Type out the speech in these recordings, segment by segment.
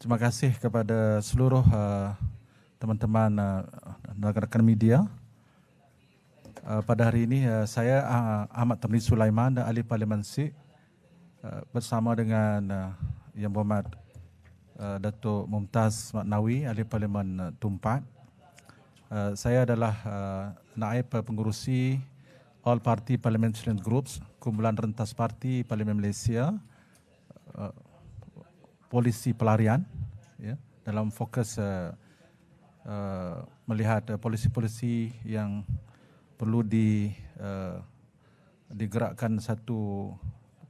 Terima kasih kepada seluruh teman-teman rakan-rakan media. Pada hari ini saya Ahmad Tamrin Sulaiman dan Ahli Parlimen Sikh bersama dengan Yang Berhormat Datuk Mumtaz Maknawi, Ahli Parlimen Tumpat. Saya adalah naib pengurusi All Party Parliamentarian Groups, kumpulan rentas parti Parlimen Malaysia, polisi pelarian, ya, dalam fokus melihat polisi-polisi yang perlu digerakkan satu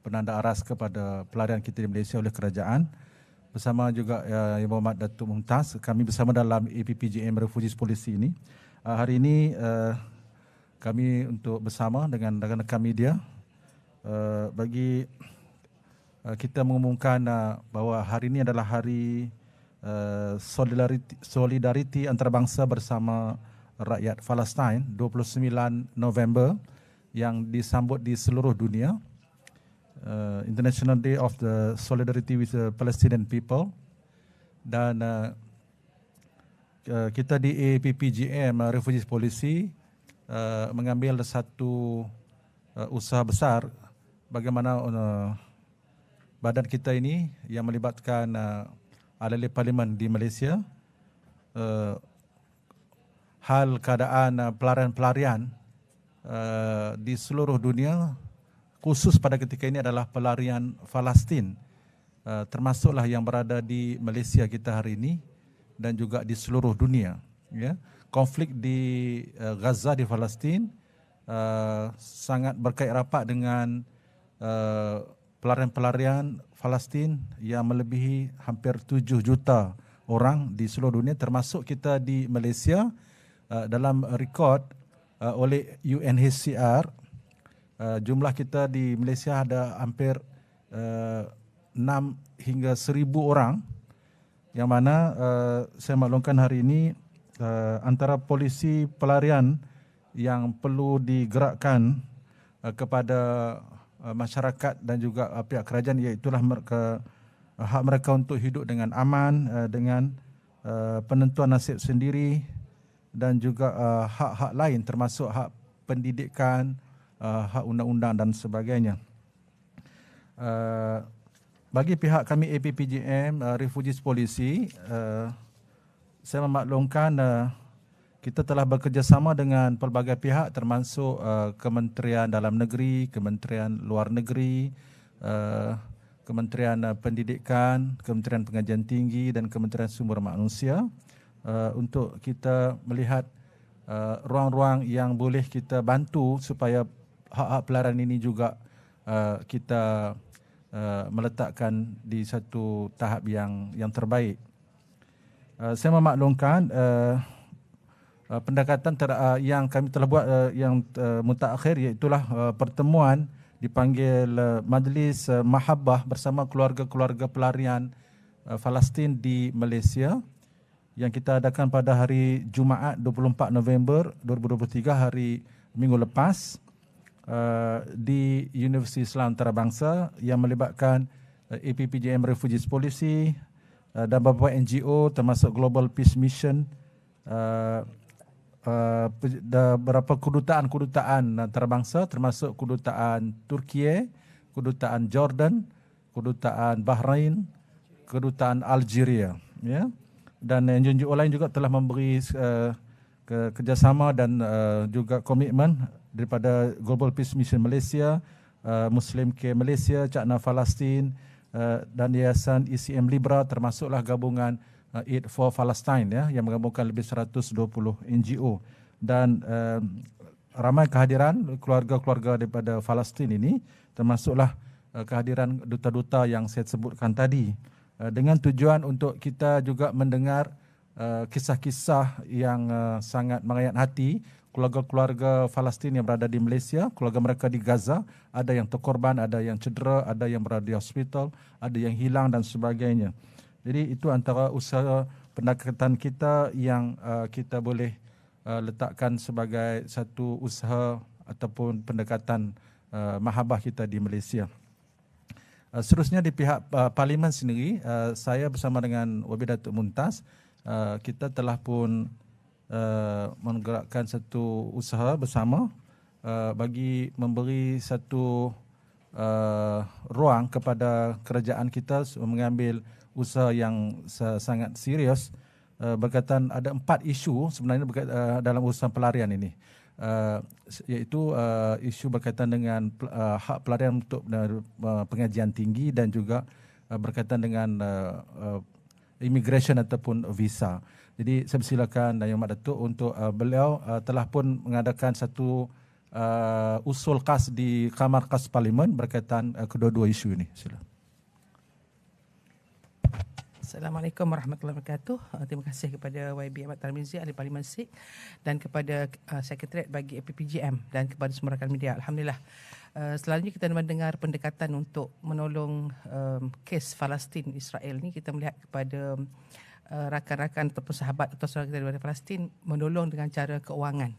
penanda aras kepada pelarian kita di Malaysia oleh kerajaan. Bersama juga Yang Berhormat Datuk Mumtaz, kami bersama dalam APPGM Refugees Policy ini. Hari ini kami untuk bersama dengan rakan-rakan media bagi kita mengumumkan bahawa hari ini adalah hari solidariti antarabangsa bersama rakyat Palestin 29 November yang disambut di seluruh dunia. International Day of the Solidarity with the Palestinian People. Dan kita di APPGM Refugees Policy mengambil satu usaha besar bagaimana badan kita ini yang melibatkan ahli parlimen di Malaysia, hal keadaan pelarian-pelarian di seluruh dunia, khusus pada ketika ini adalah pelarian Palestin, termasuklah yang berada di Malaysia kita hari ini dan juga di seluruh dunia. Ya. Konflik di Gaza di Palestin sangat berkait rapat dengan pelarian-pelarian Palestin yang melebihi hampir 7 juta orang di seluruh dunia, termasuk kita di Malaysia. Dalam rekod oleh UNHCR, jumlah kita di Malaysia ada hampir 6 hingga 1,000 orang, yang mana saya maklumkan hari ini antara polisi pelarian yang perlu digerakkan kepada masyarakat dan juga pihak kerajaan, iaitulah hak mereka untuk hidup dengan aman, dengan penentuan nasib sendiri, dan juga hak-hak lain termasuk hak pendidikan, hak undang-undang dan sebagainya. Bagi pihak kami APPGM Refugees Policy, saya memaklumkan kita telah bekerjasama dengan pelbagai pihak termasuk Kementerian Dalam Negeri, Kementerian Luar Negeri, Kementerian Pendidikan, Kementerian Pengajian Tinggi dan Kementerian Sumber Manusia untuk kita melihat ruang-ruang yang boleh kita bantu supaya hak-hak pelarian ini juga kita meletakkan di satu tahap yang terbaik. Saya memaklumkan pendekatan yang kami telah buat yang mutakhir, iaitulah pertemuan dipanggil Majlis Mahabbah bersama keluarga-keluarga pelarian Palestin di Malaysia yang kita adakan pada hari Jumaat 24 November 2023, hari minggu lepas, di Universiti Islam Antarabangsa yang melibatkan APPGM Refugees Policy dan beberapa NGO termasuk Global Peace Mission, beberapa kedutaan antarabangsa termasuk kedutaan Turki, kedutaan Jordan, kedutaan Bahrain, kedutaan Algeria, ya. Dan NGO lain juga telah memberi kerjasama dan juga komitmen daripada Global Peace Mission Malaysia, Muslim Care Malaysia, Cakna Palestin dan Yayasan ECM Libra, termasuklah gabungan Aid for Palestine, ya, yang menggabungkan lebih 120 NGO, dan ramai kehadiran keluarga-keluarga daripada Palestin ini, termasuklah kehadiran duta-duta yang saya sebutkan tadi, dengan tujuan untuk kita juga mendengar kisah-kisah yang sangat mengayat hati keluarga-keluarga Palestin yang berada di Malaysia, keluarga mereka di Gaza, ada yang terkorban, ada yang cedera, ada yang berada di hospital, ada yang hilang dan sebagainya. Jadi itu antara usaha pendekatan kita yang kita boleh letakkan sebagai satu usaha ataupun pendekatan mahabbah kita di Malaysia. Seterusnya di pihak Parlimen sendiri, saya bersama dengan Wabi Datuk Muntaz, kita telah pun menggerakkan satu usaha bersama bagi memberi satu ruang kepada kerajaan kita mengambil usaha yang sangat serius berkaitan ada 4 isu sebenarnya dalam urusan pelarian ini. Iaitu isu berkaitan dengan hak pelarian untuk pengajian tinggi dan juga berkaitan dengan immigration ataupun visa. Jadi saya persilakan Yang Amat Datuk untuk beliau telah pun mengadakan satu usul khas di Kamar Khas Parlimen berkaitan kedua-dua isu ini. Silakan. Assalamualaikum warahmatullahi wabarakatuh. Terima kasih kepada YB Ahmad Tarmizi, Ahli Parlimen Sikh, dan kepada Sekretariat bagi APPGM dan kepada semua rakan media. Alhamdulillah. Selalunya kita mendengar pendekatan untuk menolong kes Palestin Israel ni, kita melihat kepada rakan-rakan ataupun sahabat atau saudara kita daripada Palestin menolong dengan cara keuangan.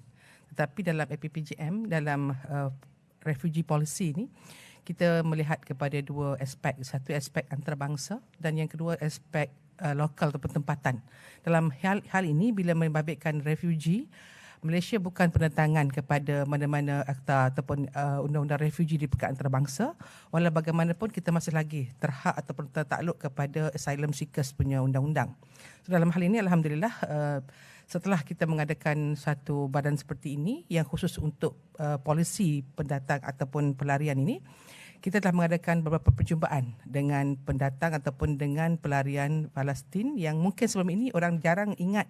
Tetapi dalam APPGM, dalam refugee policy ni, kita melihat kepada dua aspek. Satu aspek antarabangsa dan yang kedua aspek lokal ataupun tempatan. Dalam hal ini, bila membabitkan refugee, Malaysia bukan penentangan kepada mana-mana akta ataupun undang-undang refugee di peringkat antarabangsa. Walau bagaimanapun kita masih lagi terhak ataupun tertakluk kepada asylum seekers punya undang-undang. So, dalam hal ini, Alhamdulillah, setelah kita mengadakan satu badan seperti ini yang khusus untuk polisi pendatang ataupun pelarian ini, kita telah mengadakan beberapa perjumpaan dengan pendatang ataupun dengan pelarian Palestin yang mungkin sebelum ini orang jarang ingat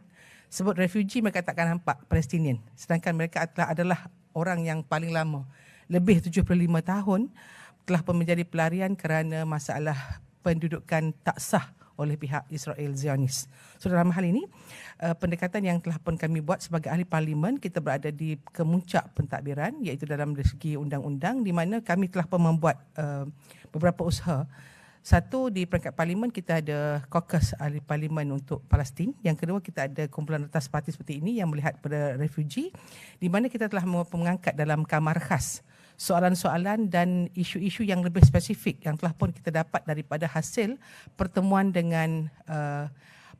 sebut refugee, mereka takkan nampak Palestinian. Sedangkan mereka adalah orang yang paling lama, lebih 75 tahun telah pun menjadi pelarian kerana masalah pendudukan tak sah oleh pihak Israel Zionis. So dalam hal ini, pendekatan yang telah pun kami buat sebagai ahli parlimen, kita berada di kemuncak pentadbiran iaitu dalam segi undang-undang di mana kami telah pun membuat beberapa usaha. Satu, di peringkat parlimen kita ada caucus ahli parlimen untuk Palestin. Yang kedua, kita ada kumpulan retas parti seperti ini yang melihat pada refugee, di mana kita telah mengangkat dalam kamar khas soalan-soalan dan isu-isu yang lebih spesifik yang telah pun kita dapat daripada hasil pertemuan dengan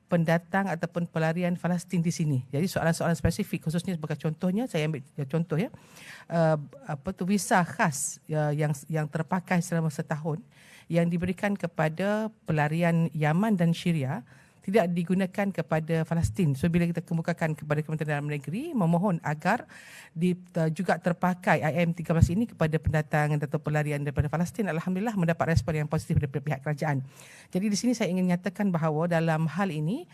pendatang ataupun pelarian Palestin di sini. Jadi soalan-soalan spesifik, khususnya sebagai contohnya, saya ambil contoh ya, visa khas yang terpakai selama setahun yang diberikan kepada pelarian Yaman dan Syria tidak digunakan kepada Palestin. So bila kita kemukakan kepada Kementerian Dalam Negeri memohon agar juga terpakai IM13 ini kepada pendatang atau pelarian daripada Palestin, alhamdulillah mendapat respon yang positif daripada pihak kerajaan. Jadi di sini saya ingin nyatakan bahawa dalam hal ini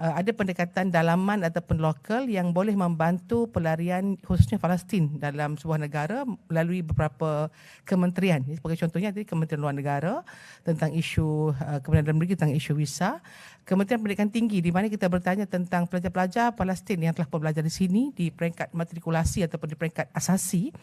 ada pendekatan dalaman ataupun lokal yang boleh membantu pelarian khususnya Palestin dalam sebuah negara melalui beberapa kementerian. Sebagai contohnya tadi Kementerian Luar Negara tentang isu Kementerian Dalam Negeri tentang isu visa, Kementerian Pendidikan Tinggi di mana kita bertanya tentang pelajar-pelajar Palestin yang telah belajar di sini di peringkat matrikulasi ataupun di peringkat asasi.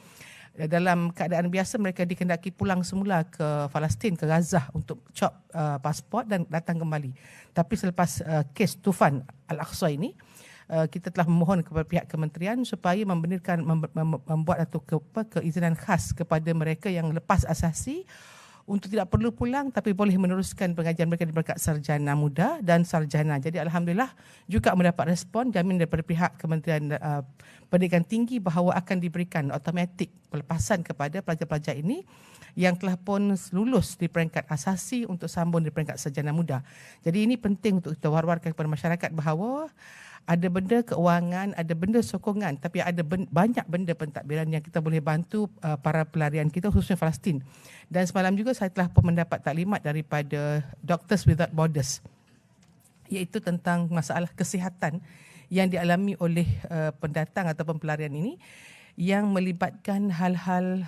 Dalam keadaan biasa mereka dikendaki pulang semula ke Palestin, ke Gaza untuk cop pasport dan datang kembali. Tapi selepas kes Tufan Al-Aqsa ini, kita telah memohon kepada pihak kementerian supaya membuat keizinan khas kepada mereka yang lepas asasi untuk tidak perlu pulang tapi boleh meneruskan pengajian mereka di peringkat sarjana muda dan sarjana. Jadi alhamdulillah juga mendapat respon jamin daripada pihak Kementerian Pendidikan Tinggi bahawa akan diberikan automatik pelepasan kepada pelajar-pelajar ini yang telah pun lulus di peringkat asasi untuk sambung di peringkat sarjana muda. Jadi ini penting untuk kita war-warkan kepada masyarakat bahawa ada benda keuangan, ada benda sokongan, tapi ada banyak benda pentadbiran yang kita boleh bantu para pelarian kita khususnya Palestin. Dan semalam juga saya telah pun mendapat taklimat daripada Doctors Without Borders iaitu tentang masalah kesihatan yang dialami oleh pendatang ataupun pelarian ini yang melibatkan hal-hal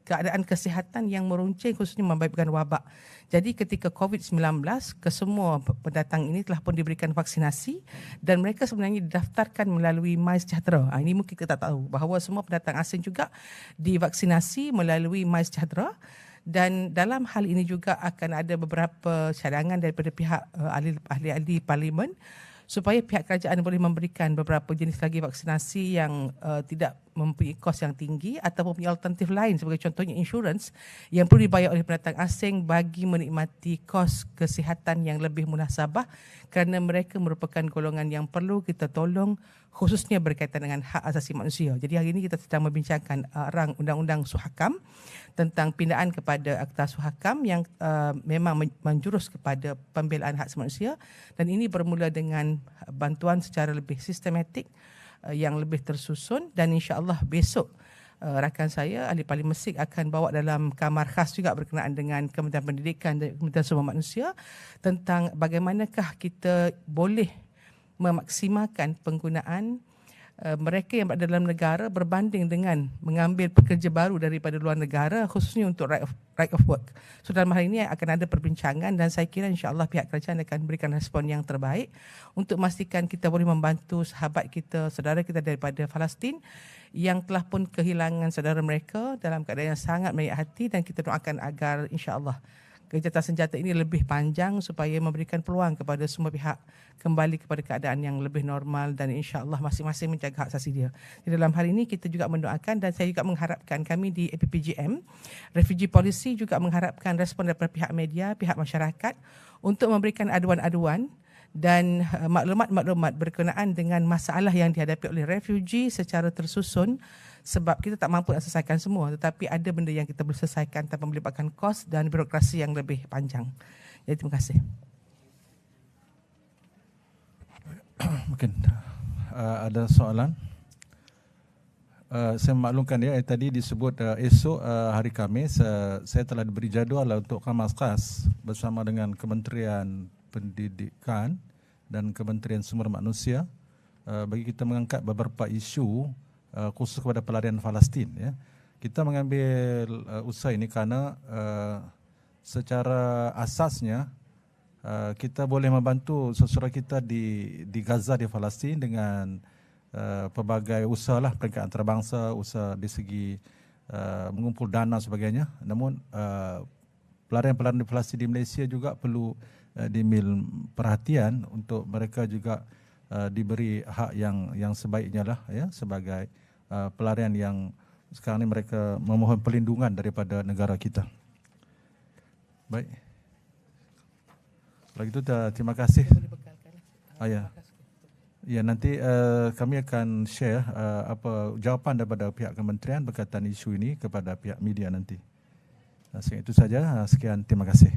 keadaan kesihatan yang meruncing khususnya membabitkan wabak. Jadi ketika COVID-19, kesemua pendatang ini telah pun diberikan vaksinasi dan mereka sebenarnya didaftarkan melalui MySejahtera. Ini mungkin kita tak tahu bahawa semua pendatang asing juga divaksinasi melalui MySejahtera. Dan dalam hal ini juga akan ada beberapa cadangan daripada pihak ahli-ahli parlimen supaya pihak kerajaan boleh memberikan beberapa jenis lagi vaksinasi yang tidak mempunyai kos yang tinggi ataupun mempunyai alternatif lain sebagai contohnya insurans yang perlu dibayar oleh pendatang asing bagi menikmati kos kesihatan yang lebih munasabah kerana mereka merupakan golongan yang perlu kita tolong khususnya berkaitan dengan hak asasi manusia. Jadi hari ini kita sedang membincangkan rang Undang-Undang Suhakam tentang pindaan kepada Akta Suhakam yang memang menjurus kepada pembelaan hak asasi manusia, dan ini bermula dengan bantuan secara lebih sistematik yang lebih tersusun, dan insya-Allah besok rakan saya Ahli Parlimen Sikh akan bawa dalam kamar khas juga berkenaan dengan Kementerian Pendidikan dan Kementerian Sumber Manusia tentang bagaimanakah kita boleh memaksimalkan penggunaan mereka yang berada dalam negara berbanding dengan mengambil pekerja baru daripada luar negara khususnya untuk right of work. So dalam hal ini akan ada perbincangan dan saya kira insya-Allah pihak kerajaan akan berikan respon yang terbaik untuk memastikan kita boleh membantu sahabat kita, saudara kita daripada Palestin yang telah pun kehilangan saudara mereka dalam keadaan yang sangat menyayat hati, dan kita doakan agar insya-Allah gencatan senjata ini lebih panjang supaya memberikan peluang kepada semua pihak kembali kepada keadaan yang lebih normal dan insya-Allah masing-masing menjaga hak asasi dia. Di dalam hal ini kita juga mendoakan dan saya juga mengharapkan kami di APPGM Refugee Policy juga mengharapkan respon daripada pihak media, pihak masyarakat untuk memberikan aduan-aduan dan maklumat-maklumat berkenaan dengan masalah yang dihadapi oleh refugee secara tersusun, sebab kita tak mampu nak selesaikan semua, tetapi ada benda yang kita boleh selesaikan tanpa melibatkan kos dan birokrasi yang lebih panjang. Jadi terima kasih. Mungkin ada soalan. Saya memaklumkan ya, tadi disebut esok hari Khamis saya telah diberi jadual untuk kemas khas bersama dengan Kementerian Pendidikan dan Kementerian Sumber Manusia bagi kita mengangkat beberapa isu khusus kepada pelarian Palestin. Ya. Kita mengambil usaha ini kerana secara asasnya kita boleh membantu saudara kita di Gaza, di Palestin dengan pelbagai usaha lah, peringkat antarabangsa, usaha di segi mengumpul dana sebagainya. Namun pelarian-pelarian di Palestin di Malaysia juga perlu diambil perhatian untuk mereka juga diberi hak yang sebaiknya lah ya, sebagai pelarian yang sekarang ini mereka memohon perlindungan daripada negara kita. Baik. Kalau gitu terima kasih. Ya. Ya, nanti kami akan share apa jawapan daripada pihak kementerian berkaitan isu ini kepada pihak media nanti. Itu saja. Sekian, terima kasih.